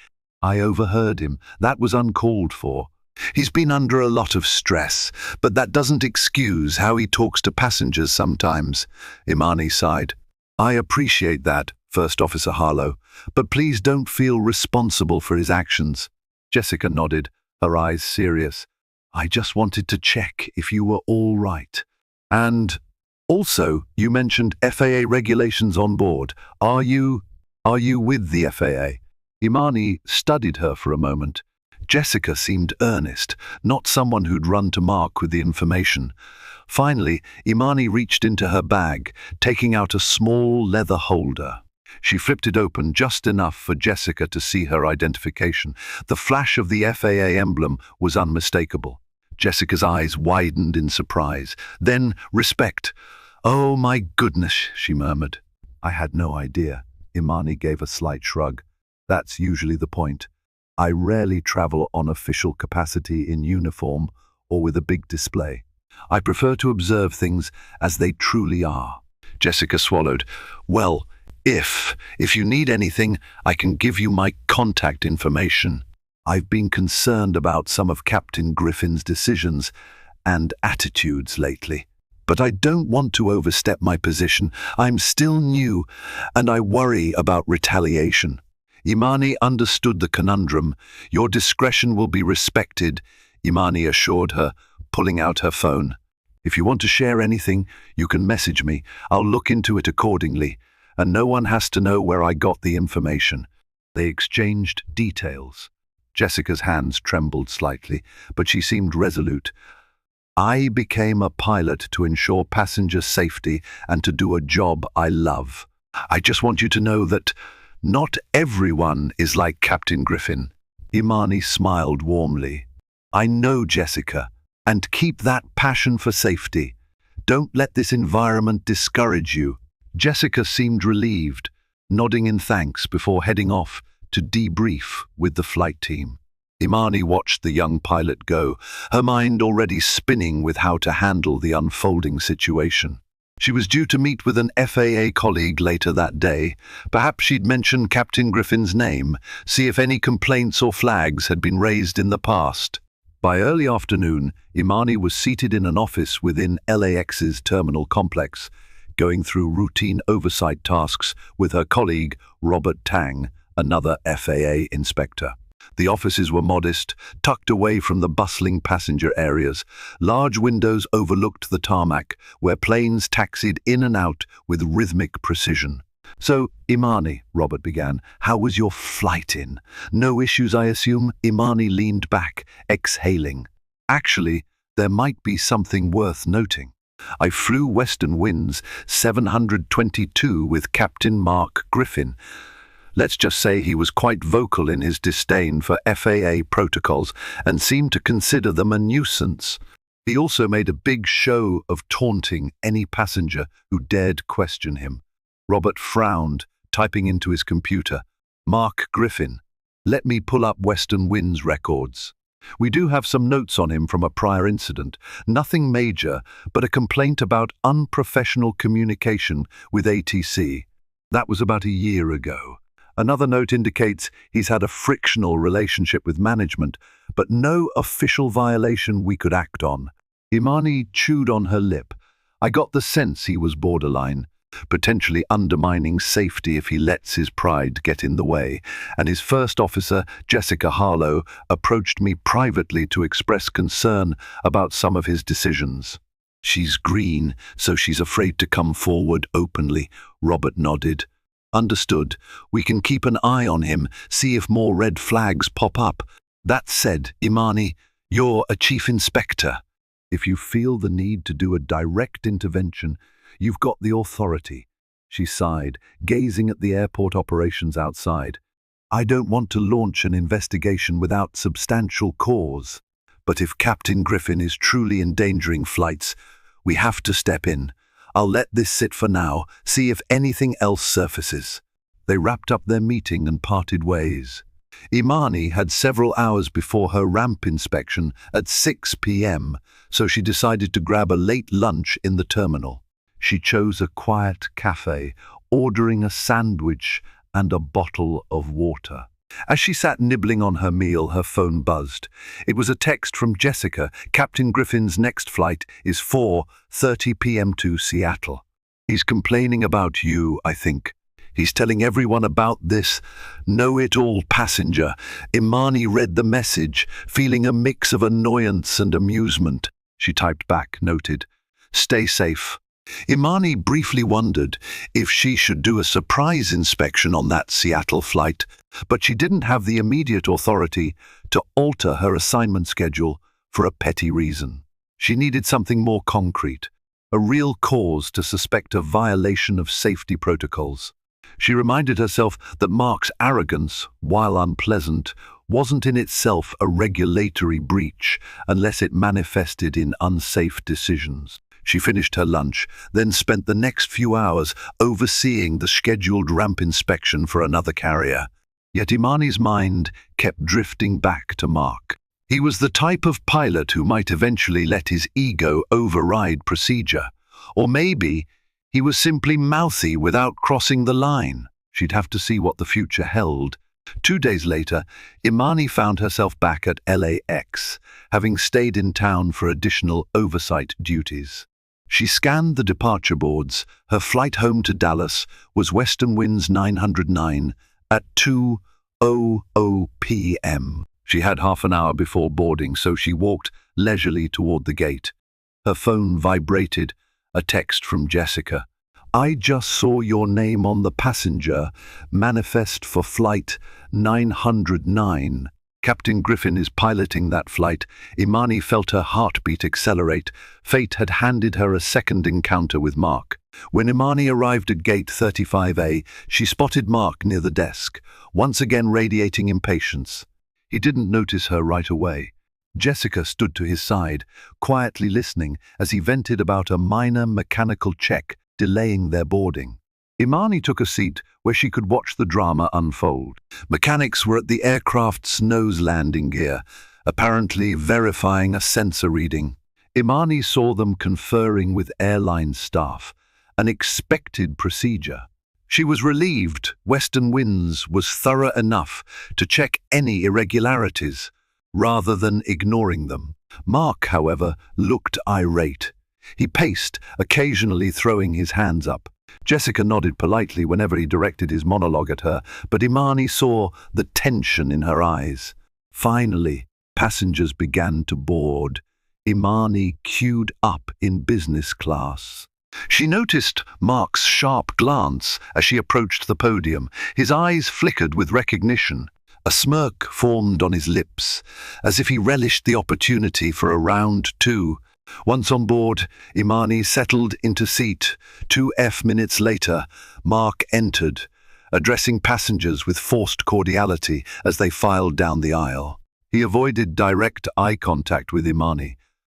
overheard him. That was uncalled for. He's been under a lot of stress, but that doesn't excuse how he talks to passengers sometimes." Imani sighed. "I appreciate that, First Officer Harlow, but please don't feel responsible for his actions." Jessica nodded, her eyes serious. "I just wanted to check if you were all right. And also, you mentioned FAA regulations on board. Are you with the FAA?" Imani studied her for a moment. Jessica seemed earnest, not someone who'd run to Mark with the information. Finally, Imani reached into her bag, taking out a small leather holder. She flipped it open just enough for Jessica to see her identification. The flash of the FAA emblem was unmistakable. Jessica's eyes widened in surprise. Then respect. "Oh my goodness," she murmured. "I had no idea." Imani gave a slight shrug. That's usually the point. I rarely travel on official capacity in uniform or with a big display. I prefer to observe things as they truly are. Jessica swallowed. Well, if you need anything, I can give you my contact information. I've been concerned about some of Captain Griffin's decisions and attitudes lately. But I don't want to overstep my position. I'm still new, and I worry about retaliation. Imani understood the conundrum. Your discretion will be respected, Imani assured her, pulling out her phone. If you want to share anything, you can message me. I'll look into it accordingly, and no one has to know where I got the information. They exchanged details. Jessica's hands trembled slightly, but she seemed resolute. I became a pilot to ensure passenger safety and to do a job I love. I just want you to know that not everyone is like Captain Griffin. Imani smiled warmly. I know, Jessica, and keep that passion for safety. Don't let this environment discourage you. Jessica seemed relieved, nodding in thanks before heading off to debrief with the flight team. Imani watched the young pilot go, her mind already spinning with how to handle the unfolding situation. She was due to meet with an FAA colleague later that day. Perhaps she'd mention Captain Griffin's name, see if any complaints or flags had been raised in the past. By early afternoon, Imani was seated in an office within LAX's terminal complex, going through routine oversight tasks with her colleague, Robert Tang, another FAA inspector. The offices were modest, tucked away from the bustling passenger areas. Large windows overlooked the tarmac, where planes taxied in and out with rhythmic precision. So, Imani, Robert began, how was your flight in? No issues, I assume? Imani leaned back, exhaling. Actually, there might be something worth noting. I flew Western Winds 722 with Captain Mark Griffin. Let's just say he was quite vocal in his disdain for FAA protocols and seemed to consider them a nuisance. He also made a big show of taunting any passenger who dared question him. Robert frowned, typing into his computer. Mark Griffin. Let me pull up Western Winds records. We do have some notes on him from a prior incident. Nothing major, but a complaint about unprofessional communication with ATC. That was about a year ago. Another note indicates he's had a frictional relationship with management, but no official violation we could act on. Imani chewed on her lip. I got the sense he was borderline, potentially undermining safety if he lets his pride get in the way, and his first officer, Jessica Harlow, approached me privately to express concern about some of his decisions. She's green, so she's afraid to come forward openly, Robert nodded. Understood. We can keep an eye on him, see if more red flags pop up. That said, Imani, you're a chief inspector. If you feel the need to do a direct intervention, you've got the authority. She sighed, gazing at the airport operations outside. I don't want to launch an investigation without substantial cause. But if Captain Griffin is truly endangering flights, we have to step in. I'll let this sit for now, see if anything else surfaces. They wrapped up their meeting and parted ways. Imani had several hours before her ramp inspection at 6 p.m., so she decided to grab a late lunch in the terminal. She chose a quiet cafe, ordering a sandwich and a bottle of water. As she sat nibbling on her meal, her phone buzzed. It was a text from Jessica. Captain Griffin's next flight is 4:30 p.m. to Seattle. He's complaining about you, I think. He's telling everyone about this know-it-all passenger. Imani read the message, feeling a mix of annoyance and amusement. She typed back, noted, "Stay safe." Imani briefly wondered if she should do a surprise inspection on that Seattle flight, but she didn't have the immediate authority to alter her assignment schedule for a petty reason. She needed something more concrete, a real cause to suspect a violation of safety protocols. She reminded herself that Mark's arrogance, while unpleasant, wasn't in itself a regulatory breach unless it manifested in unsafe decisions. She finished her lunch, then spent the next few hours overseeing the scheduled ramp inspection for another carrier. Yet Imani's mind kept drifting back to Mark. He was the type of pilot who might eventually let his ego override procedure. Or maybe he was simply mouthy without crossing the line. She'd have to see what the future held. 2 days later, Imani found herself back at LAX, having stayed in town for additional oversight duties. She scanned the departure boards. Her flight home to Dallas was Western Winds 909 at 2:00 p.m. She had half an hour before boarding, so she walked leisurely toward the gate. Her phone vibrated, a text from Jessica. "I just saw your name on the passenger manifest for flight 909. Captain Griffin is piloting that flight." Imani felt her heartbeat accelerate. Fate had handed her a second encounter with Mark. When Imani arrived at gate 35A, she spotted Mark near the desk, once again radiating impatience. He didn't notice her right away. Jessica stood to his side, quietly listening as he vented about a minor mechanical check delaying their boarding. Imani took a seat where she could watch the drama unfold. Mechanics were at the aircraft's nose landing gear, apparently verifying a sensor reading. Imani saw them conferring with airline staff, an expected procedure. She was relieved Western Winds was thorough enough to check any irregularities, rather than ignoring them. Mark, however, looked irate. He paced, occasionally throwing his hands up. Jessica nodded politely whenever he directed his monologue at her, but Imani saw the tension in her eyes. Finally, passengers began to board. Imani queued up in business class. She noticed Mark's sharp glance as she approached the podium. His eyes flickered with recognition. A smirk formed on his lips, as if he relished the opportunity for a round two. Once on board, Imani settled into seat. 2 minutes later, Mark entered, addressing passengers with forced cordiality as they filed down the aisle. He avoided direct eye contact with Imani,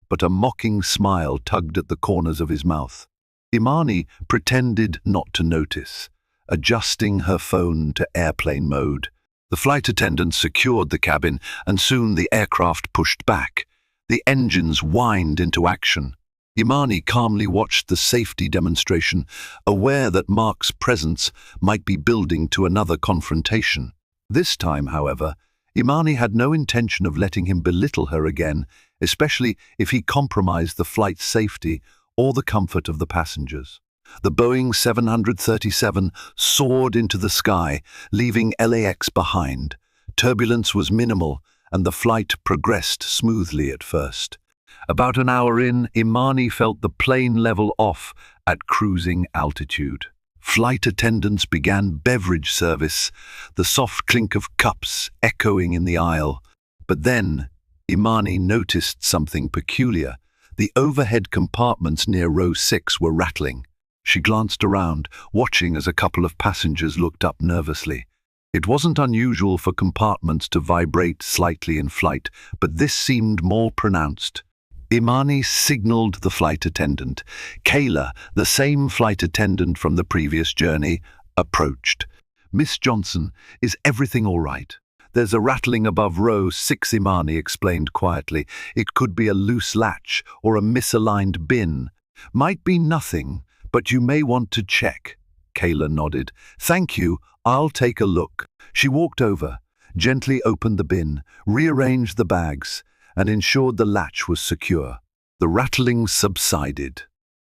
but a mocking smile tugged at the corners of his mouth. Imani pretended not to notice, adjusting her phone to airplane mode. The flight attendant secured the cabin, and soon the aircraft pushed back. The engines whined into action. Imani calmly watched the safety demonstration, aware that Mark's presence might be building to another confrontation. This time, however, Imani had no intention of letting him belittle her again, especially if he compromised the flight's safety or the comfort of the passengers. The Boeing 737 soared into the sky, leaving LAX behind. Turbulence was minimal, and the flight progressed smoothly at first. About an hour in, Imani felt the plane level off at cruising altitude. Flight attendants began beverage service, the soft clink of cups echoing in the aisle. But then, Imani noticed something peculiar. The overhead compartments near row 6 were rattling. She glanced around, watching as a couple of passengers looked up nervously. It wasn't unusual for compartments to vibrate slightly in flight, but this seemed more pronounced. Imani signaled the flight attendant. Kayla, the same flight attendant from the previous journey, approached. "Miss Johnson, is everything all right?" "There's a rattling above row 6, Imani explained quietly. "It could be a loose latch or a misaligned bin. Might be nothing, but you may want to check." Kayla nodded. "Thank you, I'll take a look." She walked over, gently opened the bin, rearranged the bags, and ensured the latch was secure. The rattling subsided.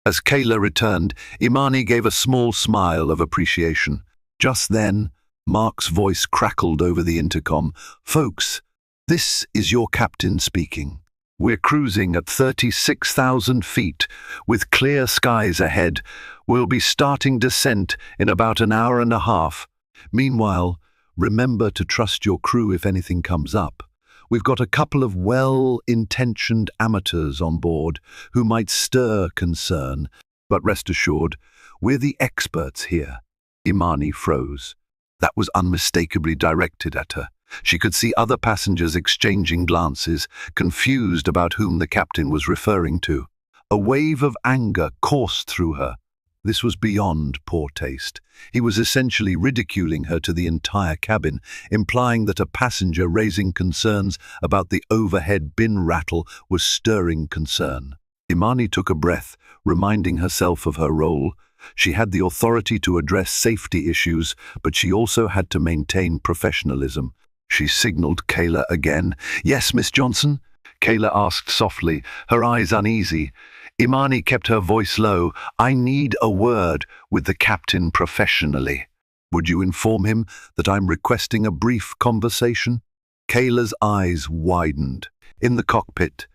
As Kayla returned, Imani gave a small smile of appreciation. Just then, Mark's voice crackled over the intercom. "Folks, this is your captain speaking. We're cruising at 36,000 feet, with clear skies ahead. We'll be starting descent in about an hour and a half. Meanwhile, remember to trust your crew if anything comes up. We've got a couple of well-intentioned amateurs on board who might stir concern, but rest assured, we're the experts here." Imani froze. That was unmistakably directed at her. She could see other passengers exchanging glances, confused about whom the captain was referring to. A wave of anger coursed through her. This was beyond poor taste. He was essentially ridiculing her to the entire cabin, implying that a passenger raising concerns about the overhead bin rattle was stirring concern. Imani took a breath, reminding herself of her role. She had the authority to address safety issues, but she also had to maintain professionalism. She signaled Kayla again. "Yes, Miss Johnson?" Kayla asked softly, her eyes uneasy. Imani kept her voice low. "I need a word with the captain professionally. Would you inform him that I'm requesting a brief conversation?" Kayla's eyes widened. In the cockpit,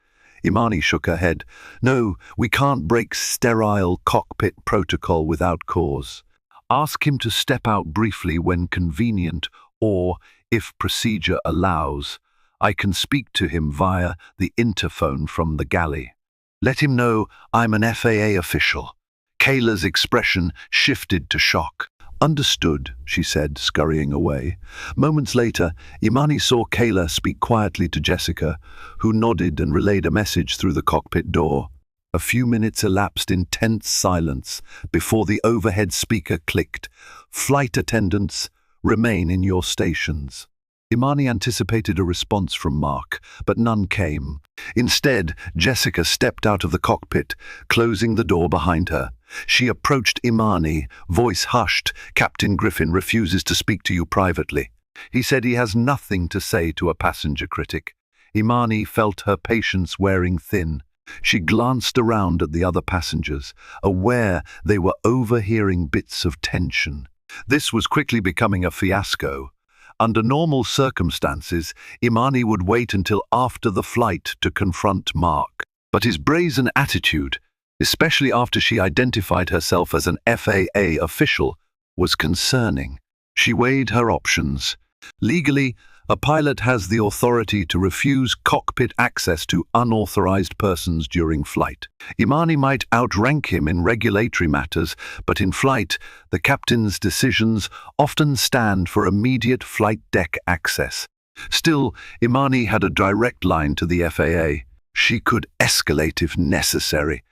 Imani shook her head. "No, we can't break sterile cockpit protocol without cause. Ask him to step out briefly when convenient, or, if procedure allows, I can speak to him via the interphone from the galley. Let him know I'm an FAA official." Kayla's expression shifted to shock. "Understood," she said, scurrying away. Moments later, Imani saw Kayla speak quietly to Jessica, who nodded and relayed a message through the cockpit door. A few minutes elapsed in tense silence before the overhead speaker clicked. "Flight attendants, remain in your stations." Imani anticipated a response from Mark, but none came. Instead, Jessica stepped out of the cockpit, closing the door behind her. She approached Imani, voice hushed. "Captain Griffin refuses to speak to you privately. He said he has nothing to say to a passenger critic." Imani felt her patience wearing thin. She glanced around at the other passengers, aware they were overhearing bits of tension. This was quickly becoming a fiasco. Under normal circumstances, Imani would wait until after the flight to confront Mark. But his brazen attitude, especially after she identified herself as an FAA official, was concerning. She weighed her options. Legally, a pilot has the authority to refuse cockpit access to unauthorized persons during flight. Imani might outrank him in regulatory matters, but in flight, the captain's decisions often stand for immediate flight deck access. Still, Imani had a direct line to the FAA. She could escalate if necessary.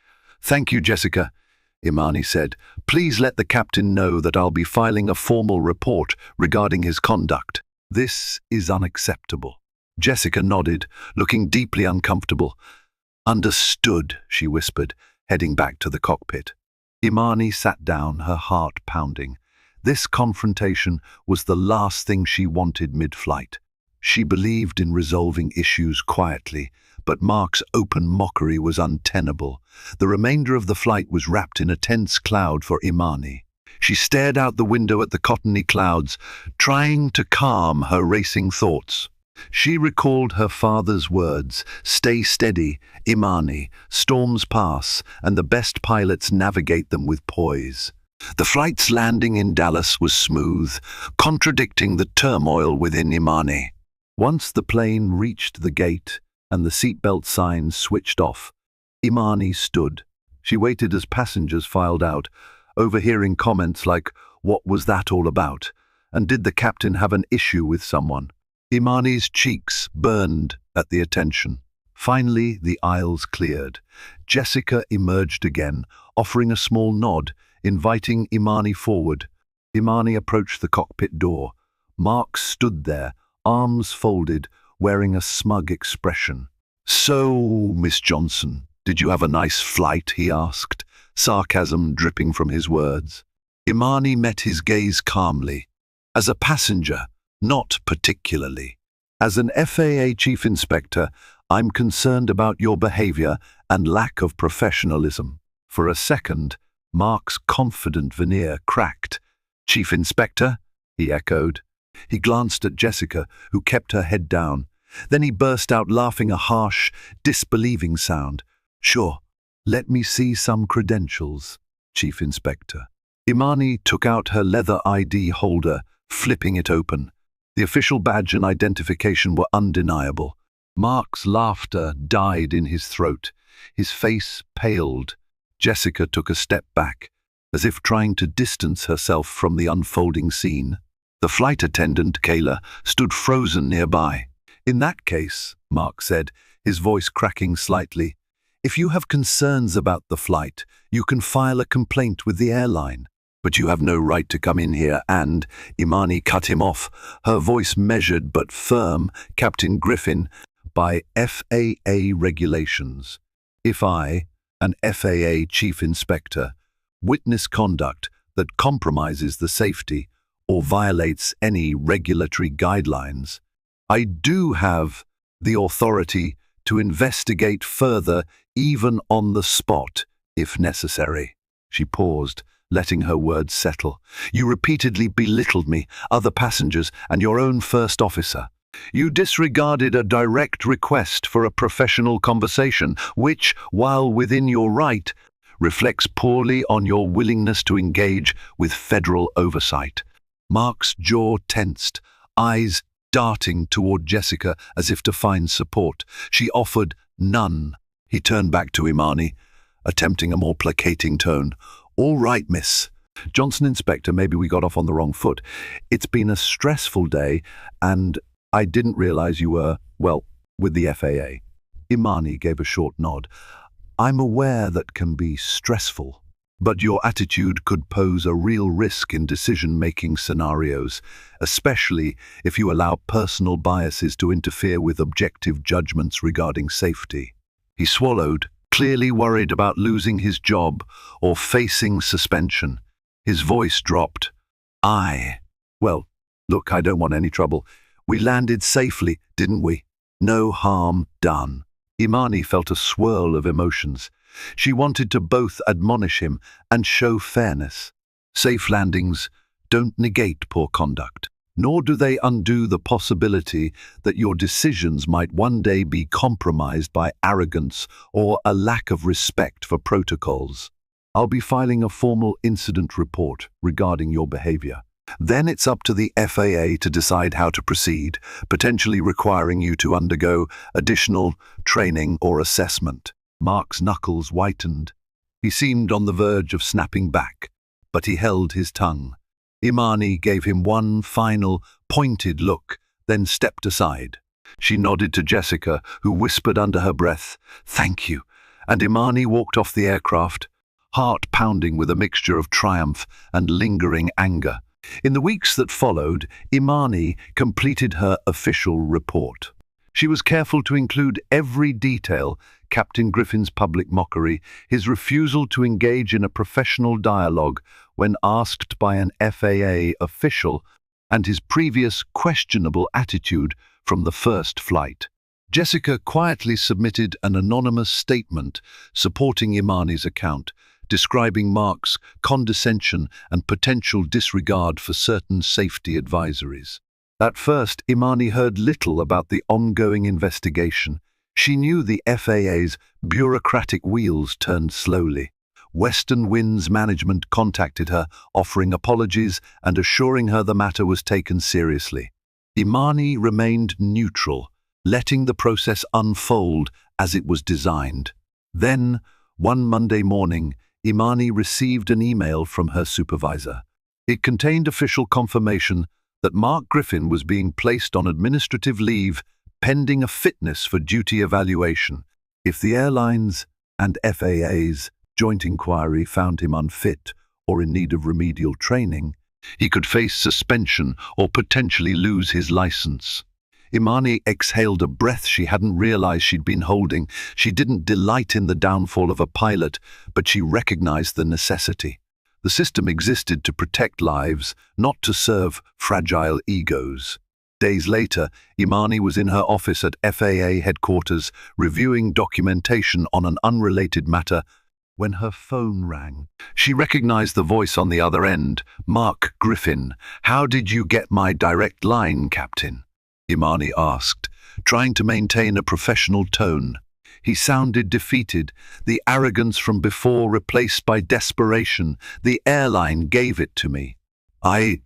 "Thank you, Jessica," Imani said. "Please let the captain know that I'll be filing a formal report regarding his conduct. This is unacceptable." Jessica nodded, looking deeply uncomfortable. "Understood," she whispered, heading back to the cockpit. Imani sat down, her heart pounding. This confrontation was the last thing she wanted mid-flight. She believed in resolving issues quietly, but Mark's open mockery was untenable. The remainder of the flight was wrapped in a tense cloud for Imani. She stared out the window at the cottony clouds, trying to calm her racing thoughts. She recalled her father's words, "Stay steady, Imani, storms pass, and the best pilots navigate them with poise." The flight's landing in Dallas was smooth, contradicting the turmoil within Imani. Once the plane reached the gate and the seatbelt signs switched off, Imani stood. She waited as passengers filed out, overhearing comments like, "What was that all about?" and "Did the captain have an issue with someone?" Imani's cheeks burned at the attention. Finally, the aisles cleared. Jessica emerged again, offering a small nod, inviting Imani forward. Imani approached the cockpit door. Mark stood there, arms folded, wearing a smug expression. "So, Miss Johnson, did you have a nice flight?" he asked, sarcasm dripping from his words. Imani met his gaze calmly. "As a passenger, not particularly. As an FAA chief inspector, I'm concerned about your behavior and lack of professionalism." For a second, Mark's confident veneer cracked. "Chief inspector?" he echoed. He glanced at Jessica, who kept her head down. Then he burst out laughing, a harsh, disbelieving sound. "Sure. Let me see some credentials, Chief Inspector." Imani took out her leather ID holder, flipping it open. The official badge and identification were undeniable. Mark's laughter died in his throat. His face paled. Jessica took a step back, as if trying to distance herself from the unfolding scene. The flight attendant, Kayla, stood frozen nearby. "In that case," Mark said, his voice cracking slightly, If you have concerns about the flight, you can file a complaint with the airline. But you have no right to come in here and, Imani cut him off, her voice measured but firm, Captain Griffin, by FAA regulations. If I, an FAA Chief Inspector, witness conduct that compromises the safety or violates any regulatory guidelines, I do have the authority to investigate further, even on the spot, if necessary. She paused, letting her words settle. You repeatedly belittled me, other passengers, and your own first officer. You disregarded a direct request for a professional conversation, which, while within your right, reflects poorly on your willingness to engage with federal oversight. Mark's jaw tensed, eyes darting toward Jessica as if to find support. She offered none. He turned back to Imani, attempting a more placating tone. All right, miss. Johnson Inspector, maybe we got off on the wrong foot. It's been a stressful day, and I didn't realize you were, well, with the FAA. Imani gave a short nod. I'm aware that can be stressful, but your attitude could pose a real risk in decision-making scenarios, especially if you allow personal biases to interfere with objective judgments regarding safety. He swallowed, clearly worried about losing his job or facing suspension. His voice dropped. Well, look, I don't want any trouble. We landed safely, didn't we? No harm done. Imani felt a swirl of emotions. She wanted to both admonish him and show fairness. Safe landings don't negate poor conduct, nor do they undo the possibility that your decisions might one day be compromised by arrogance or a lack of respect for protocols. I'll be filing a formal incident report regarding your behavior. Then it's up to the FAA to decide how to proceed, potentially requiring you to undergo additional training or assessment. Mark's knuckles whitened. He seemed on the verge of snapping back, but he held his tongue. Imani gave him one final, pointed look, then stepped aside. She nodded to Jessica, who whispered under her breath, "Thank you," and Imani walked off the aircraft, heart pounding with a mixture of triumph and lingering anger. In the weeks that followed, Imani completed her official report. She was careful to include every detail: Captain Griffin's public mockery, his refusal to engage in a professional dialogue when asked by an FAA official, and his previous questionable attitude from the first flight. Jessica quietly submitted an anonymous statement supporting Imani's account, describing Mark's condescension and potential disregard for certain safety advisories. At first, Imani heard little about the ongoing investigation. She knew the FAA's bureaucratic wheels turned slowly. Western Wind's management contacted her, offering apologies and assuring her the matter was taken seriously. Imani remained neutral, letting the process unfold as it was designed. Then, one Monday morning, Imani received an email from her supervisor. It contained official confirmation that Mark Griffin was being placed on administrative leave pending a fitness for duty evaluation. If the airlines and FAA's joint inquiry found him unfit or in need of remedial training, he could face suspension or potentially lose his license. Imani exhaled a breath she hadn't realized she'd been holding. She didn't delight in the downfall of a pilot, but she recognized the necessity. The system existed to protect lives, not to serve fragile egos. Days later, Imani was in her office at FAA headquarters, reviewing documentation on an unrelated matter, when her phone rang. She recognized the voice on the other end. "Mark Griffin, how did you get my direct line, Captain?" Imani asked, trying to maintain a professional tone. He sounded defeated, the arrogance from before replaced by desperation. "The airline gave it to me. I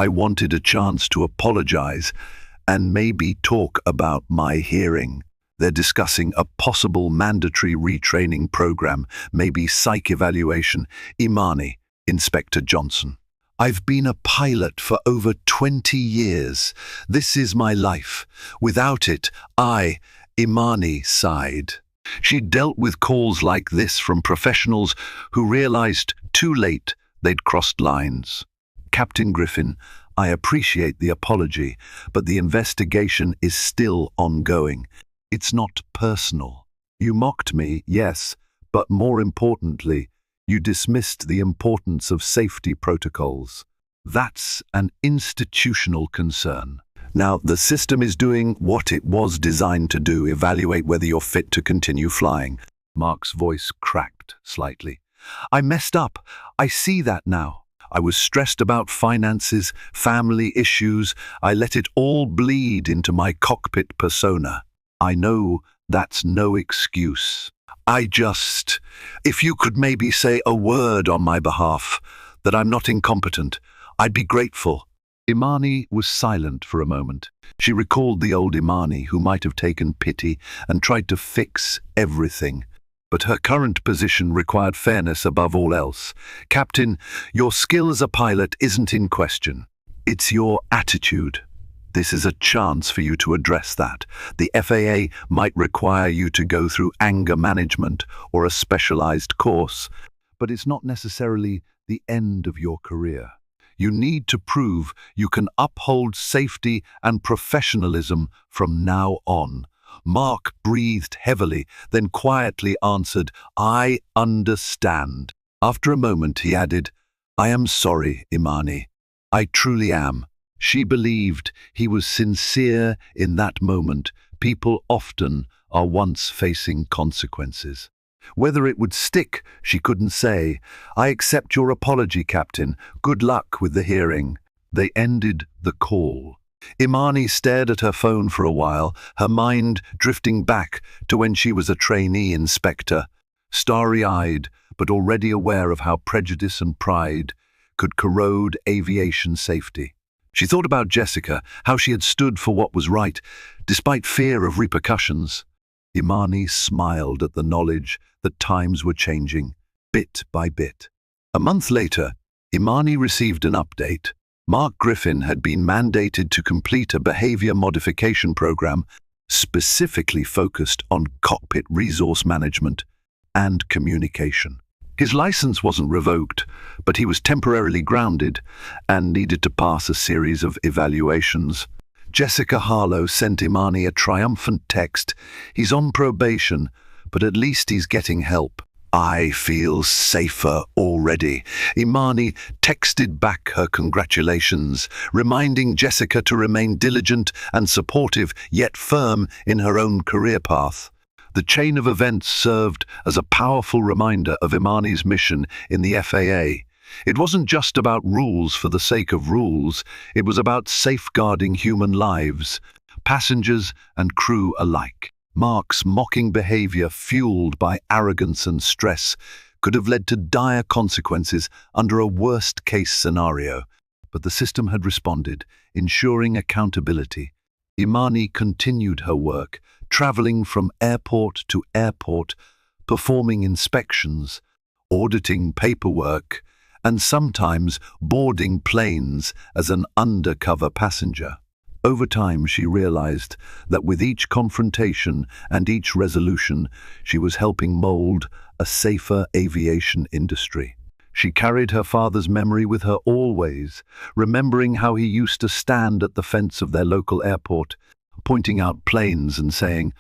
wanted a chance to apologize and maybe talk about my hearing. They're discussing a possible mandatory retraining program, maybe psych evaluation." "Imani, Inspector Johnson. I've been a pilot for over 20 years. This is my life. Without it, Imani sighed. She dealt with calls like this from professionals who realized too late they'd crossed lines. Captain Griffin, I appreciate the apology, but the investigation is still ongoing. It's not personal. You mocked me, yes, but more importantly, you dismissed the importance of safety protocols. That's an institutional concern. Now, the system is doing what it was designed to do, evaluate whether you're fit to continue flying. Mark's voice cracked slightly. I messed up. I see that now. I was stressed about finances, family issues. I let it all bleed into my cockpit persona. I know that's no excuse. If you could maybe say a word on my behalf, that I'm not incompetent, I'd be grateful. Imani was silent for a moment. She recalled the old Imani who might have taken pity and tried to fix everything. But her current position required fairness above all else. Captain, your skill as a pilot isn't in question. It's your attitude. This is a chance for you to address that. The FAA might require you to go through anger management or a specialized course, but it's not necessarily the end of your career. You need to prove you can uphold safety and professionalism from now on. Mark breathed heavily, then quietly answered, I understand. After a moment, he added, I am sorry, Imani. I truly am. She believed he was sincere in that moment. People often are once facing consequences. Whether it would stick, she couldn't say. I accept your apology, Captain. Good luck with the hearing. They ended the call. Imani stared at her phone for a while, her mind drifting back to when she was a trainee inspector, starry-eyed but already aware of how prejudice and pride could corrode aviation safety. She thought about Jessica, how she had stood for what was right, despite fear of repercussions. Imani smiled at the knowledge that times were changing, bit by bit. A month later, Imani received an update. Mark Griffin had been mandated to complete a behavior modification program specifically focused on cockpit resource management and communication. His license wasn't revoked, but he was temporarily grounded and needed to pass a series of evaluations. Jessica Harlow sent Imani a triumphant text. He's on probation, but at least he's getting help. I feel safer already. Imani texted back her congratulations, reminding Jessica to remain diligent and supportive, yet firm in her own career path. The chain of events served as a powerful reminder of Imani's mission in the FAA. It wasn't just about rules for the sake of rules, it was about safeguarding human lives, passengers and crew alike. Mark's mocking behavior, fueled by arrogance and stress, could have led to dire consequences under a worst-case scenario, but the system had responded, ensuring accountability. Imani continued her work, traveling from airport to airport, performing inspections, auditing paperwork, and sometimes boarding planes as an undercover passenger. Over time, she realized that with each confrontation and each resolution, she was helping mold a safer aviation industry. She carried her father's memory with her always, remembering how he used to stand at the fence of their local airport, pointing out planes and saying,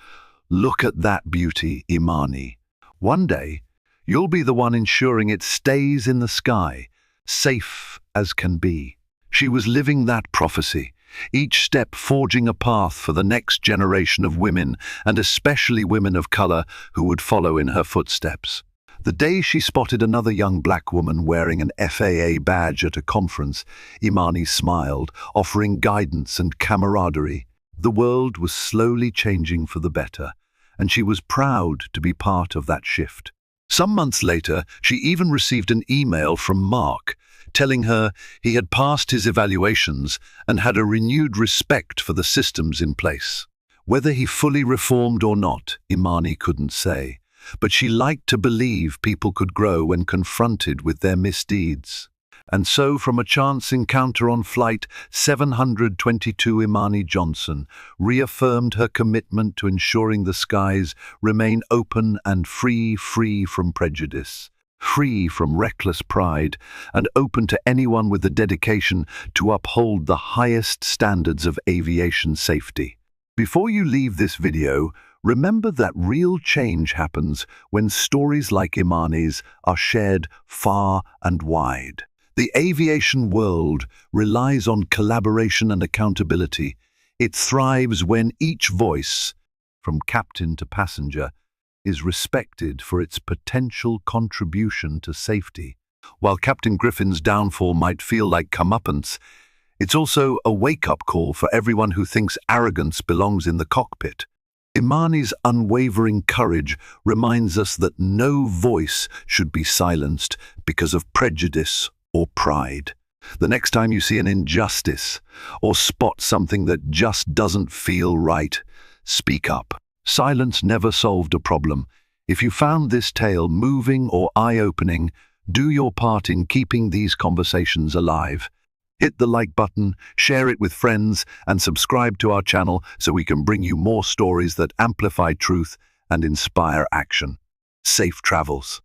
"Look at that beauty, Imani. One day, you'll be the one ensuring it stays in the sky, safe as can be." She was living that prophecy, each step forging a path for the next generation of women, and especially women of color who would follow in her footsteps. The day she spotted another young black woman wearing an FAA badge at a conference, Imani smiled, offering guidance and camaraderie. The world was slowly changing for the better, and she was proud to be part of that shift. Some months later, she even received an email from Mark, telling her he had passed his evaluations and had a renewed respect for the systems in place. Whether he fully reformed or not, Imani couldn't say, but she liked to believe people could grow when confronted with their misdeeds. And so, from a chance encounter on Flight 722, Imani Johnson reaffirmed her commitment to ensuring the skies remain open and free from prejudice, free from reckless pride, and open to anyone with the dedication to uphold the highest standards of aviation safety. Before you leave this video, remember that real change happens when stories like Imani's are shared far and wide. The aviation world relies on collaboration and accountability. It thrives when each voice, from captain to passenger, is respected for its potential contribution to safety. While Captain Griffin's downfall might feel like comeuppance, it's also a wake-up call for everyone who thinks arrogance belongs in the cockpit. Imani's unwavering courage reminds us that no voice should be silenced because of prejudice or pride. The next time you see an injustice or spot something that just doesn't feel right, speak up. Silence never solved a problem. If you found this tale moving or eye-opening, do your part in keeping these conversations alive. Hit the like button, share it with friends, and subscribe to our channel so we can bring you more stories that amplify truth and inspire action. Safe travels.